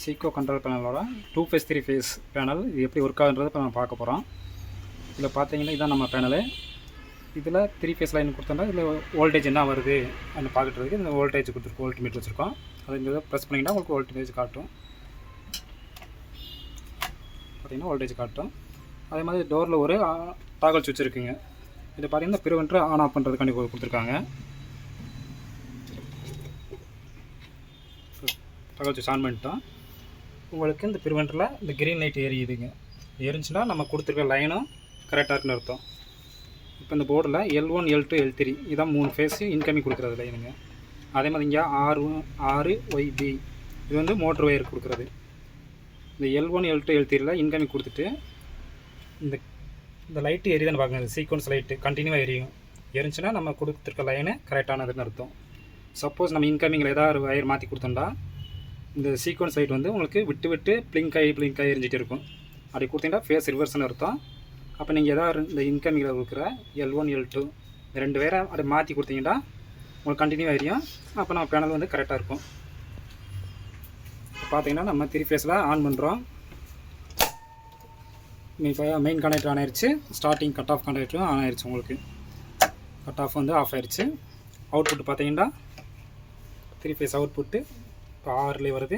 சீக்கோ control பேனலோட 2 face 3 face panel இது எப்படி work ஆகுன்றது இப்போ நம்ம பார்க்க போகிறோம். இதில் பார்த்தீங்கன்னா இதுதான் நம்ம பேனலு. இதில் 3 ஃபேஸ் லைன் கொடுத்தோம்னா இதில் வோல்டேஜ் என்ன வருது அப்படின்னு பார்க்குறதுக்கு இந்த வோல்டேஜ் கொடுத்துருக்கோம், வோல்ட் மீட்டர் வச்சுருக்கோம். அது இந்த ப்ரெஸ் பண்ணிங்கன்னா உங்களுக்கு வோல்டேஜ் காட்டும். பார்த்தீங்கன்னா வோல்டேஜ் காட்டும். அதே மாதிரி டோரில் ஒரு டாகல் சுவிட்ச் இருக்குங்க. இது பார்த்தீங்கன்னா ப்ரிவென்டர் ஆன் ஆஃப் பண்ணுறதுக்காண்டி கொடுத்துருக்காங்க. டாகல் சுவிட்ச் ஆன் பண்ணிட்டோம். உங்களுக்கு இந்த ப்ரிவென்டரில் இந்த க்ரீன் லைட் எரியுதுங்க. எரிஞ்சுன்னா நம்ம கொடுத்துருக்க லைனும் கரெக்டாக இருக்குன்னு அர்த்தம். இப்போ இந்த போர்டில் L1 L2 L3 இதான் 3 ஃபேஸு இன்கமிங் கொடுக்குறது லைனுங்க. அதே மாதிரி இங்கே R1YB இது வந்து மோட்ரு ஒயர் கொடுக்குறது. இந்த L1 L2 L3ல இன்கமிங் கொடுத்துட்டு இந்த லைட்டு எரியுதான்னு பார்க்குங்க. சீக்வன்ஸ் லைட்டு கண்டினியூவாக எரியும். எரிஞ்சுன்னா நம்ம கொடுத்துருக்க லைனு கரெக்டானதுன்னு அர்த்தம். சப்போஸ் நம்ம இன்கமிங்கில் ஏதாவது ஒயர் மாற்றி கொடுத்தோம்னா இந்த சீக்வன்ஸ் லைட் வந்து உங்களுக்கு விட்டு விட்டு பிளிங்க் ஆகி எரிஞ்சிட்டு இருக்கும். அப்படி கொடுத்தீங்கன்னா ஃபேஸ் ரிவர்ஸ்னு அர்த்தம். அப்போ நீங்கள் எதாவது இந்த இன்கமிங்கில் கொடுக்குற L1 L2 இந்த 2 வேரை அப்படி மாற்றி கொடுத்தீங்கன்னா உங்களுக்கு கண்டினியூவாக எரியும். அப்போ நம்ம பேனல் வந்து கரெக்டாக இருக்கும். பார்த்தீங்கன்னா நம்ம 3 ஃபேஸில் ஆன் பண்ணுறோம். இப்போ மெயின் கனெக்டர் ஆன் ஆயிடுச்சு. ஸ்டார்டிங் கட் ஆஃப் கனெக்டரும் ஆன் ஆயிடுச்சு. உங்களுக்கு கட் ஆஃப் வந்து ஆஃப் ஆயிடுச்சு. அவுட்புட் பார்த்தீங்கன்னா 3 ஃபேஸ் அவுட்புட்டு இப்போ ஆர்லேயும் வருது,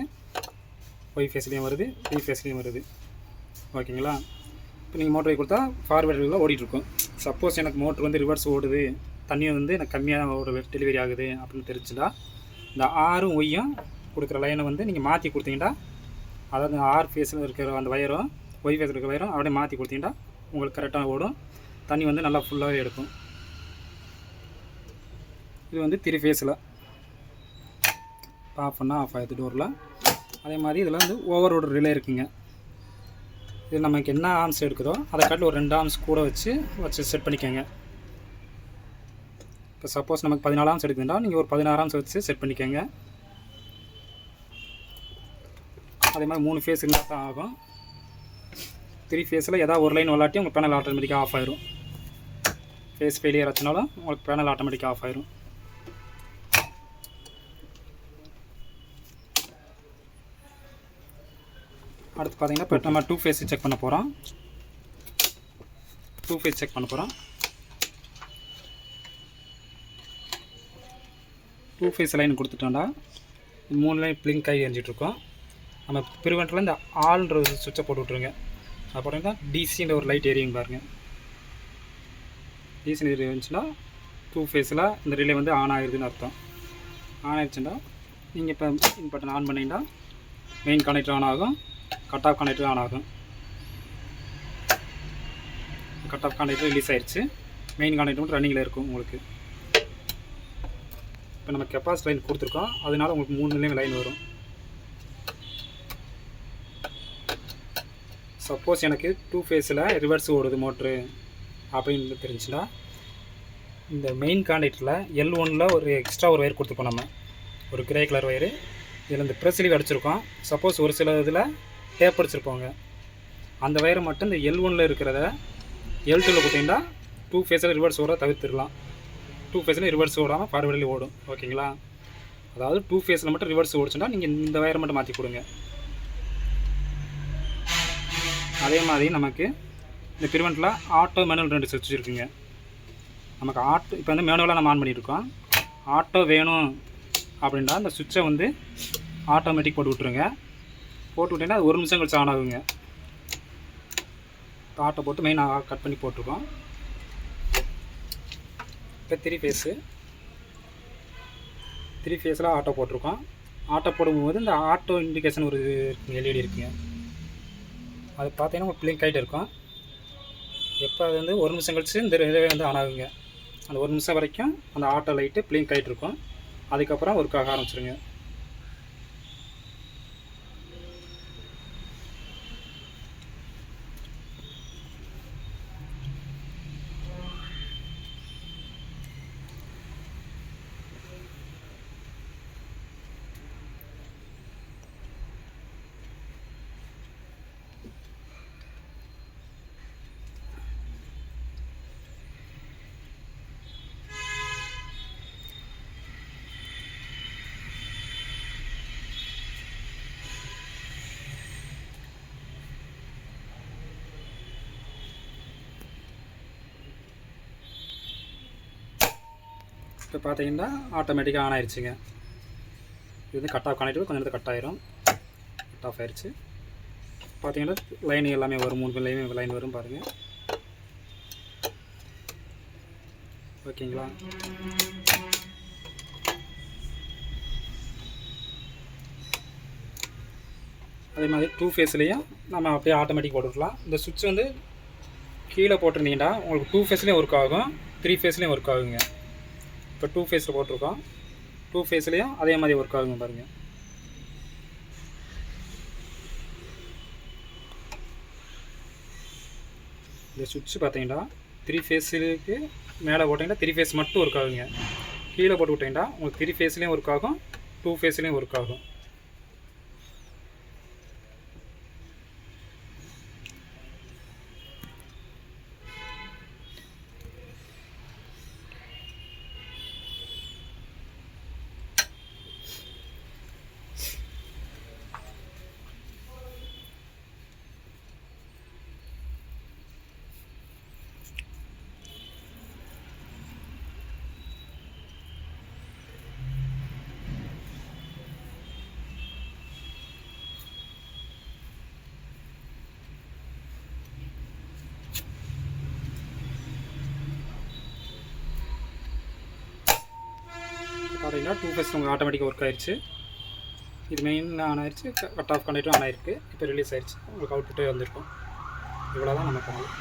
ஒய் ஃபேஸ்லேயும் வருது, 3 ஃபேஸ்லேயும் வருது. ஓகேங்களா? இப்போ நீங்கள் மோட்டரை கொடுத்தா ஃபார்வேர்டில் ஓடிட்டுருக்கும். சப்போஸ் எனக்கு மோட்ரு வந்து ரிவர்ஸ் ஓடுது, தண்ணி வந்து எனக்கு கம்மியாக ஒரு டெலிவரி ஆகுது அப்படின்னு தெரிஞ்சுட்டா இந்த ஆரும் ஒய்யும் கொடுக்குற லைனை வந்து நீங்கள் மாற்றி கொடுத்தீங்கன்னா, அதாவது ஆர் ஃபேஸில் இருக்கிற அந்த வயரும் ஒய் ஃபேஸில் இருக்கிற வயரும் அப்படியே மாற்றி கொடுத்தீங்கன்னா உங்களுக்கு கரெக்டாக ஓடும். தண்ணி வந்து நல்லா ஃபுல்லாகவே எடுக்கும். இது வந்து 3 ஃபேஸில் ஆஃப் பண்ணால் ஆஃப் ஆகிடுது டோரில். அதே மாதிரி இதில் வந்து ஓவரோட ரிலே இருக்குங்க. இது நமக்கு என்ன ஆர்ம்ஸ் எடுக்குதோ அதை காட்டில் ஒரு 2 ஆர்ம்ஸ் கூட வச்சு செட் பண்ணிக்கோங்க. இப்போ சப்போஸ் நமக்கு 14 ஆர்ம்ஸ் எடுக்குதுன்னா நீங்கள் ஒரு 16 ஆர்ம்ஸ் வச்சு செட் பண்ணிக்கோங்க. அதே மாதிரி 3 ஃபேஸ் இருந்தால் தான் ஆகும். 3 ஃபேஸில் ஏதாவது ஒரு லைன் விளாட்டி உங்களுக்கு பேனல் ஆட்டோமேட்டிக்காக ஆஃப் ஆயிரும். ஃபேஸ் ஃபெயிலியர் ஆச்சுனாலும் உங்களுக்கு பேனல் ஆட்டோமேட்டிக்காக ஆஃப் ஆயிரும். அடுத்து பார்த்தீங்கன்னா இப்போ நம்ம 2 ஃபேஸ் செக் பண்ண போகிறோம். 2 ஃபேஸ் செக் பண்ண போகிறோம். 2 ஃபேஸ் லைன் கொடுத்துட்டோம்னா 3 லைன் பிளிங்க் ஆகி எரிஞ்சிட்ருக்கோம். நம்ம ப்ரிவென்டரில் இந்த ஆல்ன்ற சுவிட்சை போட்டு விட்ருங்க. அது போட்டிங்கன்னா டிசின்ற ஒரு லைட் எரியும் பாருங்கள். டிசி இருந்துச்சுன்னா 2 ஃபேஸில் இந்த ரிலே வந்து ஆன் ஆகிருதுன்னு அர்த்தம். ஆன் ஆகிடுச்சுன்னா நீங்கள் இப்போ இன் பட்டன் ஆன் பண்ணிங்கன்னா மெயின் கனெக்டர் ஆன் ஆகும், கட் ஆஃப் கனெக்டர் ஆன் ஆகும். கட் ஆஃப் கனெக்டர் ரிலீஸ் ஆயிடுச்சு. மெயின் கனெக்டர் மட்டும் ரன்னிங்கில் இருக்கும் உங்களுக்கு. இப்போ நம்ம கெப்பாசிட்டி லைன் கொடுத்துருக்கோம், அதனால உங்களுக்கு 3 லைன் வரும். சப்போஸ் எனக்கு 2 ஃபேஸில் ரிவர்ஸ் ஓடுது மோட்ரு அப்படின்னு தெரிஞ்சுன்னா இந்த மெயின் கனெக்டரில் L1ல் ஒரு எக்ஸ்ட்ரா ஒரு ஒயர் கொடுத்துருப்போம். நம்ம ஒரு கிரே கலர் ஒயரு இதில் இந்த ப்ரெஸ் லீவ் அடிச்சிருக்கோம். சப்போஸ் ஒரு சில இதில் டேப் அடிச்சிருப்போங்க. அந்த வயரை மட்டும் இந்த L1ல் இருக்கிறத L2ல் கொடுத்தீங்கன்னா 2 ஃபேஸில் ரிவர்ஸ் ஓட தவிர்த்துடலாம். 2 ஃபேஸில் ரிவர்ஸ் ஓடாமல் ஃபார்வேர்டில் ஓடும். ஓகேங்களா? அதாவது 2 ஃபேஸில் மட்டும் ரிவர்ஸ் ஓடிச்சுன்னா நீங்கள் இந்த வயரை மட்டும் மாற்றி கொடுங்க. அதே மாதிரி நமக்கு இந்த ப்ரிவென்ட்டில் ஆட்டோ மேனுவல் 2 சுவிட்ச் இருக்குங்க. நமக்கு ஆட்டோ இப்போ வந்து மேனுவலாக நம்ம ஆன் பண்ணியிருக்கோம். ஆட்டோ வேணும் அப்படின்னா அந்த சுவிட்சை வந்து ஆட்டோமேட்டிக் போட்டு விட்ருங்க. போட்டு விட்டிங்கன்னா அது 1 நிமிஷம் கழிச்சு ஆன் ஆகுங்க. இப்போ ஆட்டோ போட்டு மெயின் கட் பண்ணி போட்டிருக்கோம். இப்போ 3 ஃபேஸில் ஆட்டோ போட்டிருக்கோம். ஆட்டோ போடும்போது இந்த ஆட்டோ இண்டிகேஷன் ஒரு எல்இடி இருக்குங்க. அது பார்த்தீங்கன்னா ஒரு பிளிங்க் ஆகிட்டு இருக்கும். எப்போ அது வந்து 1 நிமிஷம் கழிச்சு இந்த இதுவே வந்து ஆன் ஆகுங்க. அந்த 1 நிமிஷம் வரைக்கும் அந்த ஆட்டோ லைட்டு பிளிங்க் ஆகிட்டு இருக்கும். அதுக்கப்புறம் ஒர்க் ஆக ஆரம்பிச்சிருங்க. இப்போ பார்த்தீங்கன்னா ஆட்டோமேட்டிக்காக ஆன் ஆயிடுச்சுங்க. இது வந்து கட் ஆஃப் கனெக்ட் கொஞ்சம் நேரத்தில் கட் ஆயிரும். கட் ஆஃப் ஆயிடுச்சு. பார்த்தீங்கன்னா லைன் எல்லாமே வரும், 3 லைன் வரும் பாருங்கள். ஓகேங்களா? அதே மாதிரி 2 ஃபேஸ்லேயும் நம்ம அப்படியே ஆட்டோமேட்டிக் போட்டுக்கலாம். இந்த சுவிட்ச் வந்து கீழே போட்டிருந்தீங்கன்னா உங்களுக்கு 2 ஃபேஸ்லேயும் ஒர்க் ஆகும், 3 ஃபேஸ்லேயும் ஒர்க் ஆகுங்க. இப்போ 2 ஃபேஸில் போட்டிருக்கோம், 2 ஃபேஸ்லேயும் அதே மாதிரி ஒர்க் ஆகுங்க பாருங்கள். இந்த சுவிட்ச் பார்த்தீங்கன்னா 3 ஃபேஸுக்கு மேலே போட்டிங்கன்னா 3 ஃபேஸ் மட்டும் ஒர்க் ஆகுங்க. கீழே போட்டு விட்டிங்கன்னா உங்களுக்கு 3 ஃபேஸ்லேயும் ஒர்க் ஆகும், 2 ஃபேஸ்லேயும் ஒர்க் ஆகும். பார்த்தீங்கன்னா 2 ஃபேஸ் உங்களுக்கு ஆட்டோமேட்டிக்காக ஒர்க் ஆயிடுச்சு. இது மெயின் ஆன் ஆயிடுச்சு, கட் ஆஃப் கனெக்டும் ஆன் ஆயிருக்கு. இப்போ ரிலீஸ் ஆயிடுச்சு, உங்களுக்கு அவுட்புட்டே வந்திருக்கும். இவ்வளோ தான் நம்ம பண்ணலாம்.